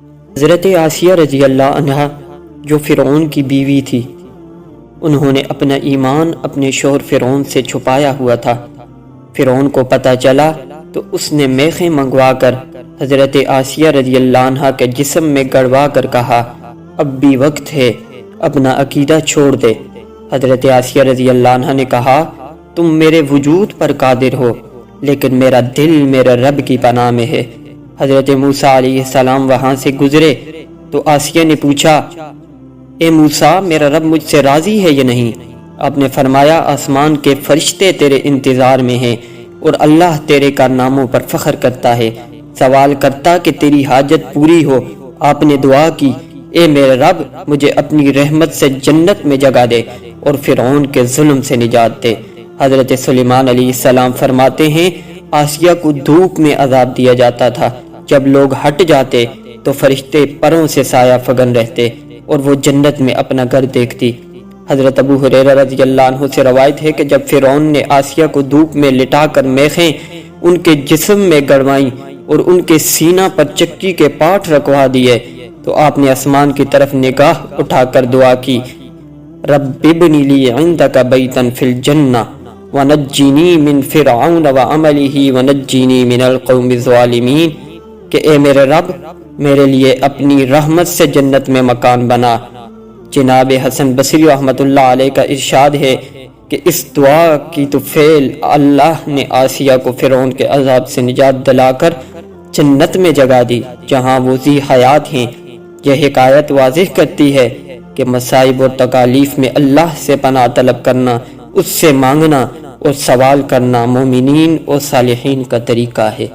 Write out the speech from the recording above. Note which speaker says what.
Speaker 1: حضرت آسیہ رضی اللہ عنہا جو فرعون کی بیوی تھی، انہوں نے اپنا ایمان اپنے شوہر فرعون سے چھپایا ہوا تھا۔ فرعون کو پتہ چلا تو اس نے میخیں منگوا کر حضرت آسیہ رضی اللہ عنہا کے جسم میں گڑوا کر کہا، اب بھی وقت ہے، اپنا عقیدہ چھوڑ دے۔ حضرت آسیہ رضی اللہ عنہا نے کہا، تم میرے وجود پر قادر ہو، لیکن میرا دل میرے رب کی پناہ میں ہے۔ حضرت موسیٰ علیہ السلام وہاں سے گزرے تو آسیہ نے پوچھا، اے موسیٰ، میرا رب مجھ سے راضی ہے یا نہیں؟ آپ نے فرمایا، آسمان کے فرشتے تیرے انتظار میں ہیں اور اللہ تیرے کارناموں پر فخر کرتا ہے، سوال کرتا کہ تیری حاجت پوری ہو۔ آپ نے دعا کی، اے میرے رب، مجھے اپنی رحمت سے جنت میں جگہ دے اور فرعون کے ظلم سے نجات دے۔ حضرت سلیمان علیہ السلام فرماتے ہیں، آسیہ کو دھوپ میں عذاب دیا جاتا تھا، جب لوگ ہٹ جاتے تو فرشتے پروں سے سایہ فگن رہتے اور وہ جنت میں اپنا گھر دیکھتی۔ حضرت ابو ہریرہ رضی اللہ عنہ سے روایت ہے کہ جب فرعون نے آسیہ کو دھوپ میں لٹا کر میخیں ان کے جسم میں گڑوائیں اور ان کے سینہ پر چکی کے پاٹ رکھوا دیے تو آپ نے آسمان کی طرف نگاہ اٹھا کر دعا کی، رب ابنی لی عندک بیتا فی الجنہ ونجنی من فرعون وعملہ ونجنی من القوم الظالمین، کہ اے میرے رب، میرے لیے اپنی رحمت سے جنت میں مکان بنا۔ جناب حسن بصری رحمۃ اللہ علیہ کا ارشاد ہے کہ اس دعا کی تو فعل اللہ نے آسیہ کو فرعون کے عذاب سے نجات دلا کر جنت میں جگہ دی جہاں وہ ذی حیات ہیں۔ یہ حکایت واضح کرتی ہے کہ مصائب اور تکالیف میں اللہ سے پناہ طلب کرنا، اس سے مانگنا اور سوال کرنا مومنین اور صالحین کا طریقہ ہے۔